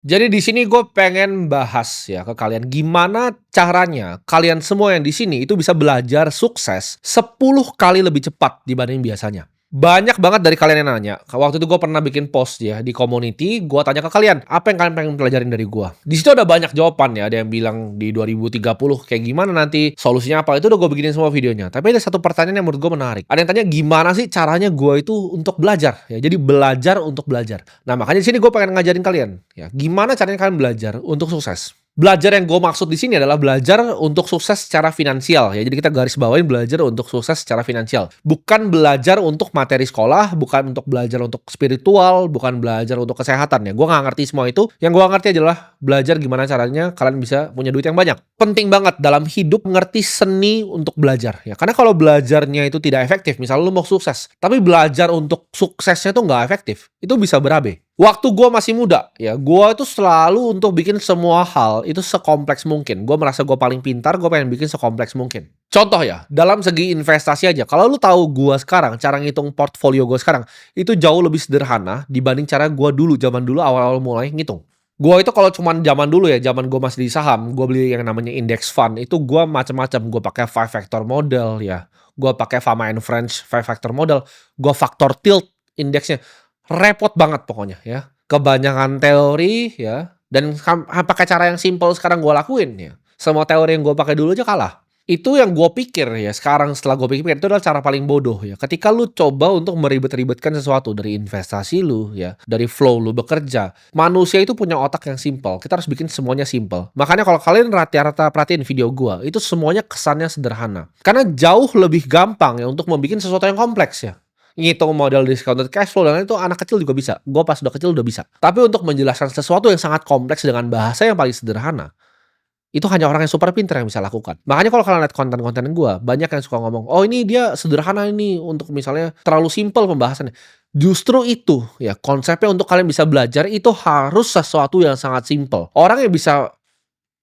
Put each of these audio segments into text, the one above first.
Jadi di sini gue pengen bahas ya ke kalian, gimana caranya kalian semua yang di sini itu bisa belajar sukses 10 kali lebih cepat dibanding biasanya. Banyak banget dari kalian yang nanya. Waktu itu gue pernah bikin post ya di community, gue tanya ke kalian, apa yang kalian pengen pelajarin dari gue? Di situ ada banyak jawaban ya, ada yang bilang di 2030 kayak gimana nanti, solusinya apa, itu udah gue bikinin semua videonya. Tapi ada satu pertanyaan yang menurut gue menarik. Ada yang tanya gimana sih caranya gue itu untuk belajar ya. Jadi belajar untuk belajar. Nah, makanya di sini gue pengen ngajarin kalian ya, gimana caranya kalian belajar untuk sukses. Belajar yang gue maksud di sini adalah belajar untuk sukses secara finansial ya. Jadi kita garis bawain belajar untuk sukses secara finansial. Bukan belajar untuk materi sekolah, bukan untuk belajar untuk spiritual, bukan belajar untuk kesehatan ya. Gue nggak ngerti semua itu. Yang gue ngerti adalah belajar gimana caranya kalian bisa punya duit yang banyak. Penting banget dalam hidup ngerti seni untuk belajar ya. Karena kalau belajarnya itu tidak efektif, misalnya lu mau sukses, tapi belajar untuk suksesnya tuh nggak efektif, itu bisa berabe. Waktu gue masih muda, ya gue itu selalu untuk bikin semua hal itu sekompleks mungkin. Gue merasa gue paling pintar, gue pengen bikin sekompleks mungkin. Contoh ya, dalam segi investasi aja. Kalau lu tahu gue sekarang, cara ngitung portfolio gue sekarang, itu jauh lebih sederhana dibanding cara gue dulu, zaman dulu awal-awal mulai ngitung. Gue itu kalau cuman zaman dulu ya, zaman gue masih di saham, gue beli yang namanya index fund, itu gue macam-macam. Gue pakai five factor model ya, gue pakai Fama and Friends five factor model, gue factor tilt indeksnya. Repot banget pokoknya ya. Kebanyakan teori ya, dan pakai cara yang simple sekarang gue lakuin ya. Semua teori yang gue pakai dulu aja kalah. Itu yang gue pikir ya, sekarang setelah gue pikir itu adalah cara paling bodoh ya. Ketika lu coba untuk meribet-ribetkan sesuatu dari investasi lu ya, dari flow lu bekerja. Manusia itu punya otak yang simple. Kita harus bikin semuanya simple. Makanya kalau kalian rata-rata perhatiin video gue, itu semuanya kesannya sederhana. Karena jauh lebih gampang ya untuk membuat sesuatu yang kompleks ya. Ngitung model discounted cash flow dan lain itu anak kecil juga bisa. Gue pas udah kecil udah bisa. Tapi untuk menjelaskan sesuatu yang sangat kompleks dengan bahasa yang paling sederhana, itu hanya orang yang super pintar yang bisa lakukan. Makanya kalau kalian lihat konten-konten gue, banyak yang suka ngomong, oh ini dia sederhana ini untuk misalnya terlalu simpel pembahasannya. Justru itu ya konsepnya untuk kalian bisa belajar itu harus sesuatu yang sangat simpel. Orang yang bisa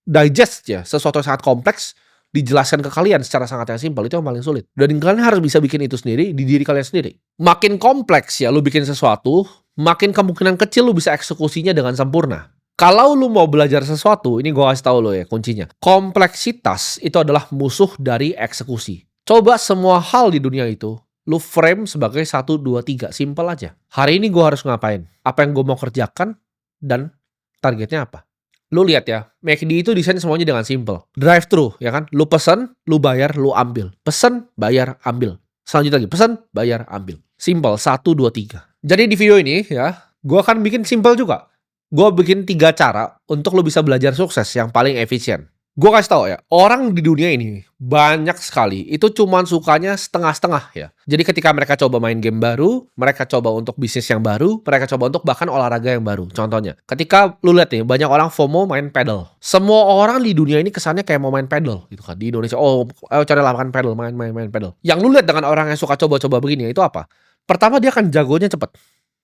digest ya sesuatu yang sangat kompleks dijelaskan ke kalian secara sangat yang simpel itu yang paling sulit. Dan kalian harus bisa bikin itu sendiri di diri kalian sendiri. Makin kompleks ya lu bikin sesuatu, makin kemungkinan kecil lu bisa eksekusinya dengan sempurna. Kalau lu mau belajar sesuatu, ini gua kasih tahu lo ya kuncinya. Kompleksitas itu adalah musuh dari eksekusi. Coba semua hal di dunia itu lu frame sebagai 1, 2, 3, simple aja. Hari ini gua harus ngapain? Apa yang gua mau kerjakan dan targetnya apa? Lu lihat ya, McD itu desain semuanya dengan simple. Drive thru, ya kan? Lu pesen, lu bayar, lu ambil. Pesen, bayar, ambil. Selanjutnya lagi, pesen, bayar, ambil. Simple, 1, 2, 3. Jadi di video ini ya, gue akan bikin simple juga. Gue bikin 3 cara untuk lu bisa belajar sukses yang paling efisien. Gue kasih tau ya, orang di dunia ini banyak sekali itu cuman sukanya setengah-setengah ya. Jadi ketika mereka coba main game baru, mereka coba untuk bisnis yang baru, mereka coba untuk bahkan olahraga yang baru. Contohnya, ketika lu lihat nih, banyak orang FOMO main pedal. Semua orang di dunia ini kesannya kayak mau main pedal gitu kan. Di Indonesia, oh ayo cari lapangan pedal, main pedal. Yang lu lihat dengan orang yang suka coba-coba begini, itu apa? Pertama dia akan jagonya cepet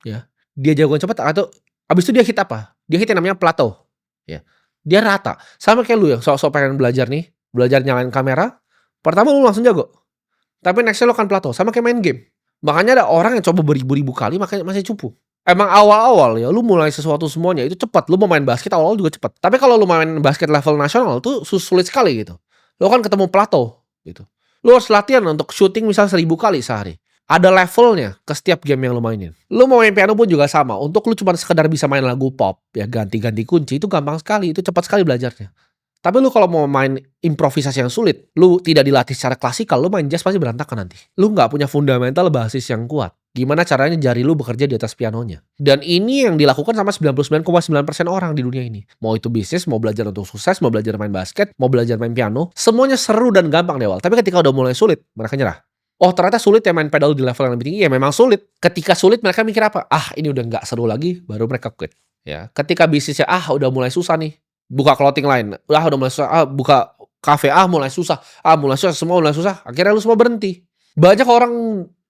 ya. Dia jagonya cepet atau abis itu dia hit apa? Dia hit yang namanya plateau ya. Dia rata. Sama kayak lu yang sok-sok pengen belajar nih, belajar nyalain kamera, pertama lu langsung jago. Tapi nextnya lu akan plateau, sama kayak main game. Makanya ada orang yang coba beribu-ribu kali makanya masih cupu. Emang awal-awal ya, lu mulai sesuatu semuanya itu cepat. Lu mau main basket awal-awal juga cepat. Tapi kalau lu main basket level nasional tuh sulit sekali gitu. Lu kan ketemu plateau gitu. Lu harus latihan untuk shooting misal 1.000 kali sehari. Ada levelnya ke setiap game yang lu mainin. Lu mau main piano pun juga sama. Untuk lu cuma sekedar bisa main lagu pop, ya ganti-ganti kunci, itu gampang sekali. Itu cepat sekali belajarnya. Tapi lu kalau mau main improvisasi yang sulit, lu tidak dilatih secara klasikal, lu main jazz pasti berantakan nanti. Lu nggak punya fundamental basis yang kuat. Gimana caranya jari lu bekerja di atas pianonya. Dan ini yang dilakukan sama 99,9% orang di dunia ini. Mau itu bisnis, mau belajar untuk sukses, mau belajar main basket, mau belajar main piano, semuanya seru dan gampang di awal. Tapi ketika udah mulai sulit, mereka nyerah. Oh ternyata sulit ya main pedal di level yang lebih tinggi. Ya memang sulit. Ketika sulit mereka mikir apa? Ah ini udah nggak seru lagi. Baru mereka quit. Ya, ketika bisnisnya udah mulai susah nih. Buka clothing line. Udah mulai susah. Buka cafe. Mulai susah. Mulai susah. Semua mulai susah. Akhirnya lu semua berhenti. Banyak orang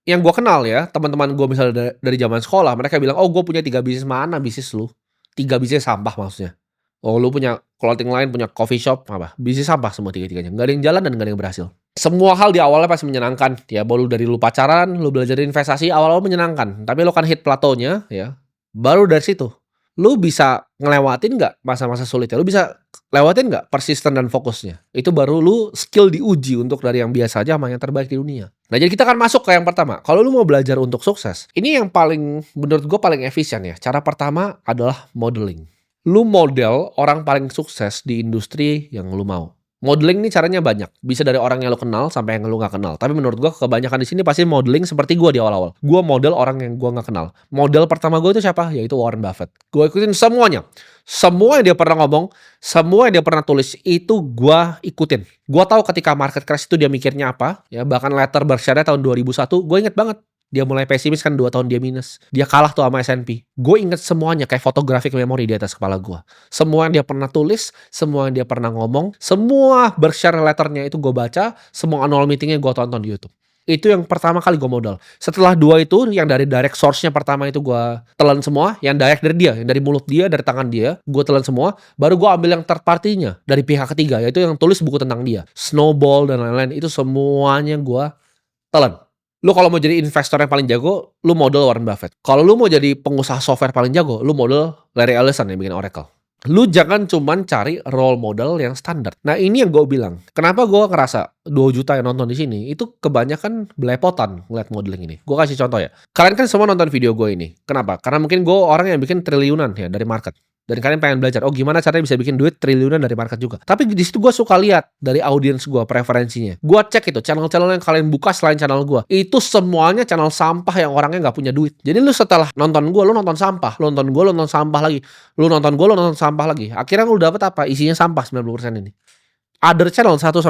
yang gue kenal ya. Teman-teman gue misalnya dari zaman sekolah. Mereka bilang, oh gue punya 3 bisnis. Mana bisnis lu? 3 bisnis sampah maksudnya. Oh lu punya clothing line, punya coffee shop, apa? Bisnis sampah semua 3-tiganya. Gak ada yang jalan dan gak ada yang berhasil. Semua hal di awalnya pasti menyenangkan. Ya, baru dari lu pacaran, lu belajar investasi, awal-awal menyenangkan. Tapi lu kan hit plateaunya, ya. Baru dari situ, Lu bisa ngelewatin nggak masa-masa sulitnya? Lu bisa lewatin nggak persisten dan fokusnya? Itu baru lu skill diuji untuk dari yang biasa aja sama yang terbaik di dunia. Nah, jadi kita akan masuk ke yang pertama. Kalau lu mau belajar untuk sukses, ini yang paling menurut gue paling efisien ya. Cara pertama adalah modeling. Lu model orang paling sukses di industri yang lu mau. Modeling nih caranya banyak. Bisa dari orang yang lu kenal sampai yang lu nggak kenal. Tapi menurut gua kebanyakan di sini pasti modeling seperti gua di awal-awal. Gua model orang yang gua nggak kenal. Model pertama gua itu siapa? Yaitu Warren Buffett. Gua ikutin semuanya. Semua yang dia pernah ngomong, semua yang dia pernah tulis itu gua ikutin. Gua tahu ketika market crash itu dia mikirnya apa. Ya bahkan letter Berkshire tahun 2001, gua inget banget. Dia mulai pesimis kan 2 tahun dia minus. Dia kalah tuh sama S&P. Gue inget semuanya kayak photographic memory di atas kepala gue. Semua yang dia pernah tulis, semua yang dia pernah ngomong, semua Berkshire letternya itu gue baca, semua annual meetingnya gue tonton di YouTube. Itu yang pertama kali gue modal. Setelah 2 itu, yang dari direct source-nya pertama itu gue telan semua. Yang direct dari dia, yang dari mulut dia, dari tangan dia, gue telan semua. Baru gue ambil yang third party-nya, dari pihak ketiga, yaitu yang tulis buku tentang dia. Snowball dan lain-lain, itu semuanya gue telan. Lu kalau mau jadi investor yang paling jago, lu model Warren Buffett. Kalau lu mau jadi pengusaha software paling jago, lu model Larry Ellison yang bikin Oracle. Lu jangan cuman cari role model yang standar. Nah, ini yang gue bilang. Kenapa gue ngerasa 2 juta yang nonton di sini itu kebanyakan belepotan ngeliat modeling ini. Gue kasih contoh ya. Kalian kan semua nonton video gue ini. Kenapa? Karena mungkin gue orang yang bikin triliunan ya dari market. Dan kalian pengen belajar, oh gimana caranya bisa bikin duit triliunan dari market juga. Tapi di situ gue suka lihat dari audiens gue, preferensinya. Gue cek itu, channel-channel yang kalian buka selain channel gue. Itu semuanya channel sampah yang orangnya nggak punya duit. Jadi lu setelah nonton gue, lu nonton sampah. Lu nonton gue, lu nonton sampah lagi. Lu nonton gue, lu nonton sampah lagi. Akhirnya lu dapet apa? Isinya sampah 90% ini. Other channel 1-9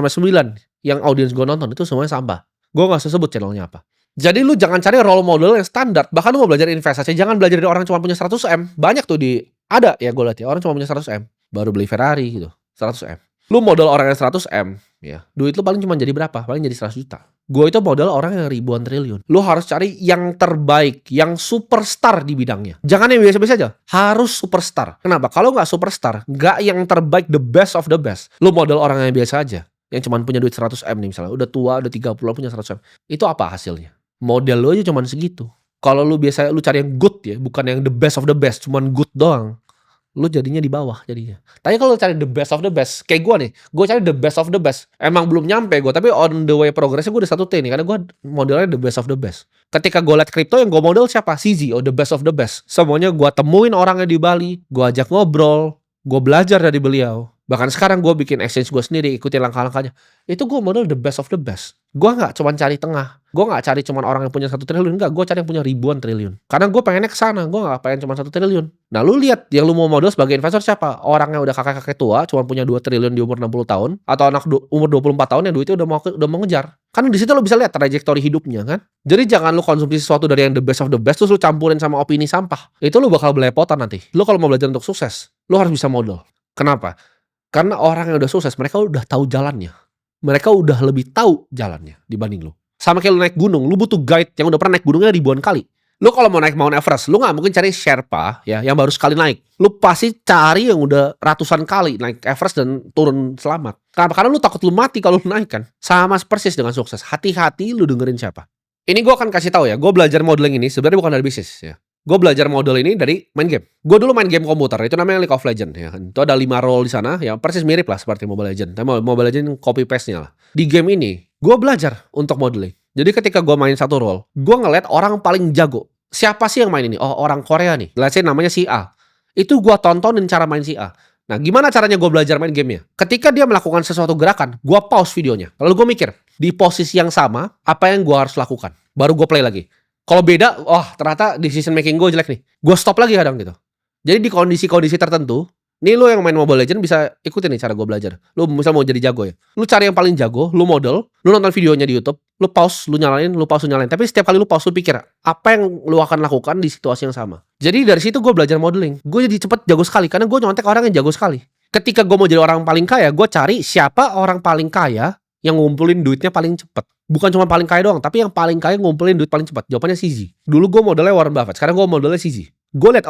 yang audiens gue nonton itu semuanya sampah. Gue gak usah sebut channelnya apa. Jadi lu jangan cari role model yang standar. Bahkan lu mau belajar investasi, jangan belajar dari orang yang cuma punya 100M. Banyak tuh ada ya gue lihat ya, orang cuma punya 100M. Baru beli Ferrari gitu, 100M. Lu model orang yang 100M, ya. Duit lu paling cuma jadi berapa? Paling jadi 100 juta. Gue itu model orang yang ribuan triliun. Lu harus cari yang terbaik, yang superstar di bidangnya. Jangan yang biasa-biasa aja. Harus superstar. Kenapa? Kalau nggak superstar, nggak yang terbaik, the best of the best. Lu model orang yang biasa aja. Yang cuma punya duit 100M nih misalnya. Udah tua, udah 30 punya 100M. Itu apa hasilnya? Model lu aja cuman segitu. Kalau lu biasa lu cari yang good ya, bukan yang the best of the best, cuman good doang. Lu jadinya di bawah jadinya. Tapi kalau lu cari the best of the best, kayak gue nih, gue cari the best of the best. Emang belum nyampe gue, tapi on the way progressnya gue udah 1T nih, karena gue modelnya the best of the best. Ketika gue liat kripto yang gue model siapa? CZ, the best of the best. Semuanya gue temuin orangnya di Bali, gue ajak ngobrol, gue belajar dari beliau. Bahkan sekarang gue bikin exchange gue sendiri, ikutin langkah-langkahnya. Itu gue model the best of the best. Gue gak cuma cari tengah. Gue gak cari cuma orang yang punya 1 triliun. Enggak, gue cari yang punya ribuan triliun. Karena gue pengennya kesana. Gue gak pengen cuma 1 triliun. Nah lu lihat yang lu mau model sebagai investor siapa? Orang yang udah kakek-kakek tua, cuma punya 2 triliun di umur 60 tahun. Atau anak umur 24 tahun yang duitnya udah mau ngejar. Kan di situ lu bisa lihat trajektori hidupnya kan. Jadi jangan lu konsumsi sesuatu dari yang the best of the best, terus lu campurin sama opini sampah. Itu lu bakal belepotan nanti. Lu kalau mau belajar untuk sukses, lu harus bisa model. Kenapa? Karena orang yang udah sukses, mereka udah tahu jalannya. Mereka udah lebih tahu jalannya dibanding lu. Sama kayak lu naik gunung, lu butuh guide yang udah pernah naik gunungnya ribuan kali. Lu kalau mau naik Mount Everest, lu gak mungkin cari Sherpa ya yang baru sekali naik. Lu pasti cari yang udah ratusan kali naik Everest dan turun selamat. Kenapa? Karena lu takut lu mati kalau lu naik kan. Sama persis dengan sukses. Hati-hati lu dengerin siapa. Ini gue akan kasih tahu ya, gue belajar modeling ini sebenarnya bukan dari bisnis ya. Gue belajar model ini dari main game. Gue dulu main game komputer, itu namanya League of Legends ya. Itu ada 5 role di sana, ya persis mirip lah seperti Mobile Legends. Tapi Mobile Legends copy paste-nya lah. Di game ini, gue belajar untuk modeling. Jadi ketika gue main satu role, gue ngeliat orang paling jago. Siapa sih yang main ini? Oh, orang Korea nih. Let's say namanya si A. Itu gue tontonin cara main si A. Nah, gimana caranya gue belajar main gamenya? Ketika dia melakukan sesuatu gerakan, gue pause videonya. Lalu gue mikir, di posisi yang sama, apa yang gue harus lakukan? Baru gue play lagi. Kalau beda, ternyata decision making gue jelek nih. Gue stop lagi kadang gitu. Jadi di kondisi-kondisi tertentu, nih lu yang main Mobile Legends bisa ikutin nih cara gue belajar. Lu misal mau jadi jago ya. Lu cari yang paling jago, lu model, lu nonton videonya di YouTube, lu pause, lu nyalain, lu pause, lu nyalain. Tapi setiap kali lu pause, lu pikir, apa yang lu akan lakukan di situasi yang sama. Jadi dari situ gue belajar modeling. Gue jadi cepet jago sekali, karena gue nyontek orang yang jago sekali. Ketika gue mau jadi orang paling kaya, gue cari siapa orang paling kaya yang ngumpulin duitnya paling cepet. Bukan cuma paling kaya doang, tapi yang paling kaya ngumpulin duit paling cepat. Jawabannya CZ. Dulu gue modelnya Warren Buffett, sekarang gue modelnya CZ. Gue lihat,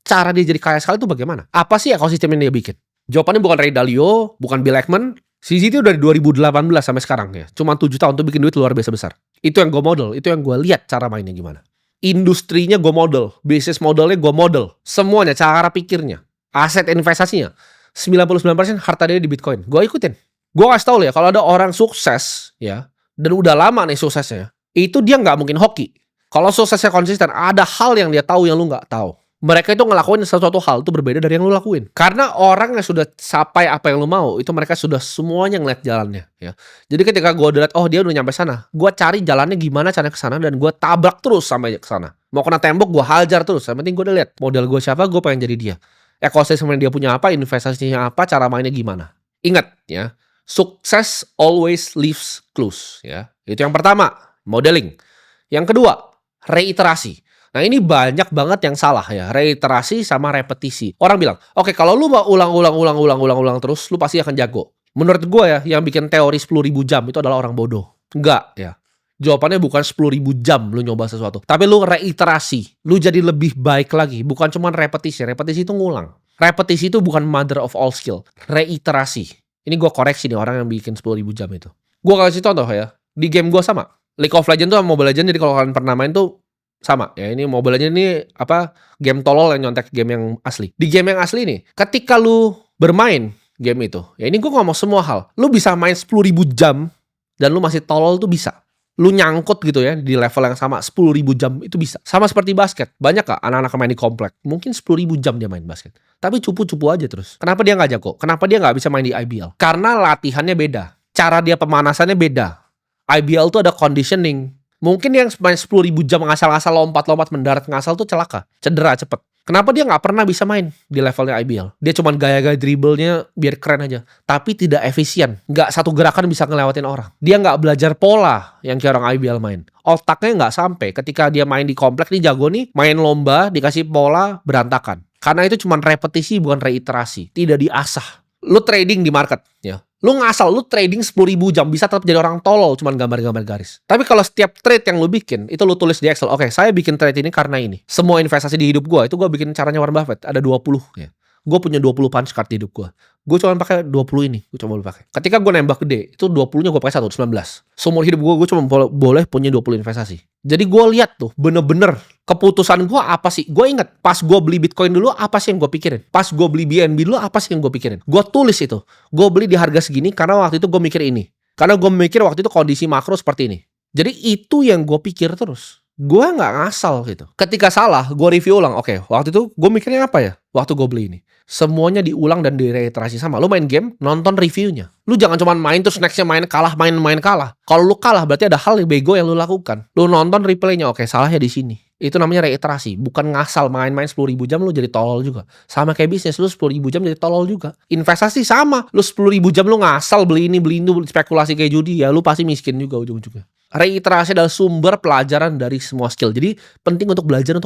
cara dia jadi kaya sekali itu bagaimana? Apa sih ekosistem yang dia bikin? Jawabannya bukan Ray Dalio, bukan Bill Ackman. CZ itu dari 2018 sampai sekarang ya. Cuma 7 tahun tuh bikin duit luar biasa besar. Itu yang gue model, itu yang gue lihat cara mainnya gimana. Industrinya gue model, bisnis modelnya gue model, semuanya, cara pikirnya, aset investasinya, 99% harta dia di Bitcoin. Gue ikutin. Gue kasih tau ya, kalau ada orang sukses ya, dan udah lama nih suksesnya, itu dia nggak mungkin hoki. Kalau suksesnya konsisten, ada hal yang dia tahu yang lu nggak tahu. Mereka itu ngelakuin sesuatu hal itu berbeda dari yang lu lakuin. Karena orang yang sudah capai apa yang lu mau, itu mereka sudah semuanya ngeliat jalannya. Ya. Jadi ketika gue udah liat, oh dia udah nyampe sana, gue cari jalannya gimana caranya ke sana dan gue tabrak terus sampai ke sana. Mau kena tembok, gue hajar terus. Yang penting gue udah liat model gue siapa, gue pengen jadi dia. Ekosistem dia punya apa, investasinya apa, cara mainnya gimana. Ingat ya, sukses always leaves clues. Ya, itu yang pertama, modeling. Yang kedua, reiterasi. Nah ini banyak banget yang salah ya, reiterasi sama repetisi. Orang bilang, oke kalau lu mau ulang terus, lu pasti akan jago. Menurut gue ya, yang bikin teori 10.000 jam itu adalah orang bodoh. Enggak ya. Jawabannya bukan 10.000 jam lu nyoba sesuatu. Tapi lu reiterasi, lu jadi lebih baik lagi. Bukan cuma repetisi, repetisi itu ngulang. Repetisi itu bukan mother of all skill. Reiterasi. Ini gue koreksi nih orang yang bikin 10.000 jam itu. Gue kasih contoh ya, di game gue sama. League of Legends tuh sama Mobile Legends, jadi kalau kalian pernah main tuh sama ya, ini Mobile Legends ini apa, game tolol yang nyontek game yang asli. Di game yang asli nih, ketika lu bermain game itu, ya ini gue ngomong semua hal, lu bisa main 10.000 jam dan lu masih tolol tuh bisa. Lu nyangkut gitu ya di level yang sama 10.000 jam itu bisa. Sama seperti basket. Banyak gak anak-anak main di komplek? Mungkin 10.000 jam dia main basket. Tapi cupu-cupu aja terus. Kenapa dia gak jago? Kenapa dia gak bisa main di IBL? Karena latihannya beda. Cara dia pemanasannya beda. IBL tuh ada conditioning. Mungkin yang main 10.000 jam ngasal-ngasal lompat-lompat mendarat ngasal tuh celaka. Cedera cepet. Kenapa dia gak pernah bisa main di levelnya IBL? Dia cuma gaya-gaya dribblenya biar keren aja. Tapi tidak efisien. Gak satu gerakan bisa ngelewatin orang. Dia gak belajar pola yang kayak orang IBL main. Otaknya gak sampai. Ketika dia main di komplek nih jago nih, main lomba, dikasih pola, berantakan. Karena itu cuma repetisi bukan reiterasi. Tidak diasah. Lu trading di market ya. Lu ngasal, lu trading 10.000 jam bisa tetap jadi orang tolol cuman gambar-gambar garis. Tapi kalau setiap trade yang lu bikin, itu lu tulis di Excel. Oke, saya bikin trade ini karena ini. Semua investasi di hidup gua itu gua bikin caranya Warren Buffett. Ada 20 ya. Gue punya 20 punch card di hidup gue. Gue cuma pakai 20 ini. Gue cuma pakai. Ketika gue nembak gede, itu 20-nya gue pakai 19. Seumur hidup gue cuma boleh punya 20 investasi. Jadi gue lihat tuh, bener-bener keputusan gue apa sih? Gue inget, pas gue beli Bitcoin dulu, apa sih yang gue pikirin? Pas gue beli BNB dulu, apa sih yang gue pikirin? Gue tulis itu. Gue beli di harga segini karena waktu itu gue mikir ini. Karena gue mikir waktu itu kondisi makro seperti ini. Jadi itu yang gue pikir terus. Gue nggak ngasal gitu. Ketika salah, gue review ulang. Oke, waktu itu gue mikirnya apa ya? Waktu gue beli ini. Semuanya diulang dan direiterasi sama. Lu main game, nonton reviewnya. Lu jangan cuma main terus nextnya main kalah, main kalah. Kalau lu kalah berarti ada hal yang bego yang lu lakukan. Lu nonton replaynya, oke salahnya di sini. Itu namanya reiterasi. Bukan ngasal main-main 10.000 jam lu jadi tolol juga. Sama kayak bisnis, lu 10.000 jam jadi tolol juga. Investasi sama. Lu 10.000 jam lu ngasal beli ini, beli itu, spekulasi kayak judi, ya lu pasti miskin juga ujung-ujungnya. Reiterasi adalah sumber pelajaran dari semua skill. Jadi penting untuk belajar.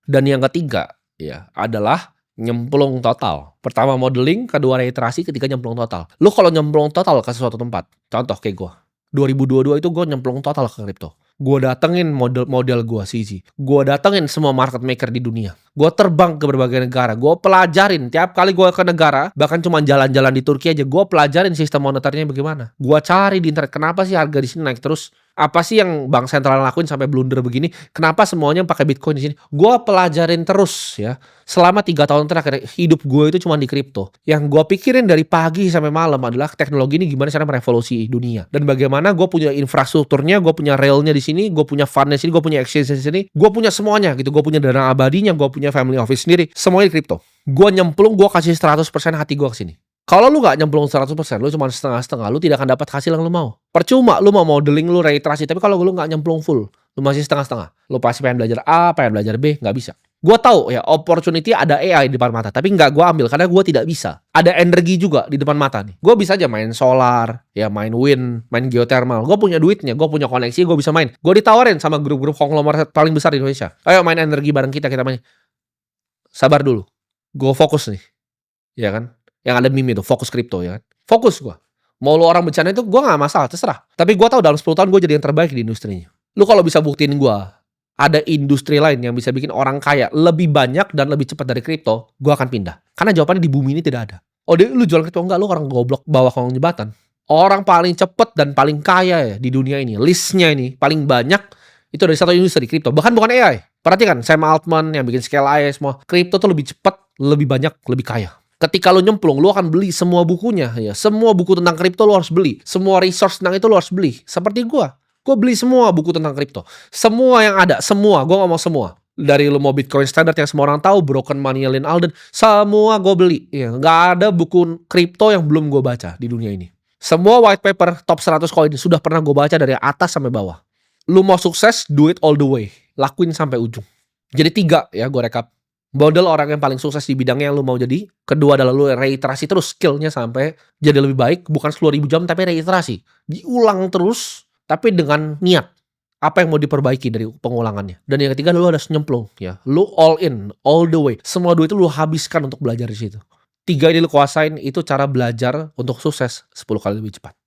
Dan yang ketiga ya adalah nyemplung total. Pertama modeling, kedua reiterasi, ketiga nyemplung total. Lu kalau nyemplung total ke suatu tempat, contoh kayak gue 2022 itu gue nyemplung total ke kripto. Gue datengin model gue CZ. Gue datengin semua market maker di dunia. Gue terbang ke berbagai negara. Gue pelajarin tiap kali gue ke negara, bahkan cuma jalan-jalan di Turki aja, gue pelajarin sistem moneternya bagaimana. Gue cari di internet kenapa sih harga di sini naik terus. Apa sih yang bank sentral lakuin sampai blunder begini? Kenapa semuanya pakai Bitcoin di sini? Gue pelajarin terus ya. Selama 3 tahun terakhir hidup gue itu cuma di kripto. Yang gue pikirin dari pagi sampai malam adalah teknologi ini gimana cara merevolusi dunia. Dan bagaimana gue punya infrastrukturnya, gue punya railnya di sini, gue punya fundnya di sini, gue punya exchange di sini, gue punya semuanya gitu. Gue punya dana abadinya, gue punya family office sendiri, semuanya di kripto. Gue nyemplung, gue kasih 100% hati gue ke sini. Kalau lu gak nyemplung 100%, lu cuma setengah-setengah, lu tidak akan dapat hasil yang lu mau. Percuma lu mau modeling, lu reiterasi, tapi kalau lu gak nyemplung full, lu masih setengah-setengah. Lu pasti pengen belajar A, pengen belajar B, gak bisa. Gue tahu ya, opportunity ada AI di depan mata, tapi gak gue ambil karena gue tidak bisa. Ada energi juga di depan mata nih. Gue bisa aja main solar, ya main wind, main geothermal. Gue punya duitnya, gue punya koneksi, gue bisa main. Gue ditawarin sama grup-grup konglomerat paling besar di Indonesia. Ayo main energi bareng kita main. Sabar dulu, gue fokus nih, ya kan? Yang ada meme itu, fokus kripto ya kan. Fokus gue. Mau lu orang bercanda itu gue gak masalah, terserah. Tapi gue tahu dalam 10 tahun gue jadi yang terbaik di industrinya. Lu kalau bisa buktiin gue, ada industri lain yang bisa bikin orang kaya lebih banyak dan lebih cepat dari kripto, gue akan pindah. Karena jawabannya di bumi ini tidak ada. Oh lu jual kripto enggak, lu orang goblok bawah kolong jembatan. Orang paling cepat dan paling kaya ya di dunia ini, listnya ini paling banyak, Itu dari satu industri kripto, bahkan bukan AI. Perhatikan Sam Altman yang bikin Scale AI semua. Kripto tuh lebih cepat, lebih banyak, lebih kaya. Ketika lu nyemplung, lu akan beli semua bukunya ya. Semua buku tentang kripto lu harus beli. Semua resource tentang itu lu harus beli. Seperti gua. Gua beli semua buku tentang kripto. Semua yang ada, semua. Gua ngomong semua. Dari lu mau Bitcoin Standard yang semua orang tahu, Broken Money Lyn Alden, semua gue beli. Ya, nggak ada buku kripto yang belum gue baca di dunia ini. Semua white paper top 100 koin sudah pernah gue baca dari atas sampai bawah. Lu mau sukses, do it all the way. Lakuin sampai ujung. Jadi 3 ya, gue rekap. Model orang yang paling sukses di bidangnya yang lu mau jadi. Kedua adalah lu reiterasi terus skillnya sampai jadi lebih baik. Bukan 10.000 jam tapi reiterasi. Diulang terus tapi dengan niat. Apa yang mau diperbaiki dari pengulangannya. Dan yang ketiga lu harus nyemplung ya. Lu all in, all the way. Semua duit itu lu habiskan untuk belajar di situ. 3 ini lu kuasain, itu cara belajar untuk sukses 10 kali lebih cepat.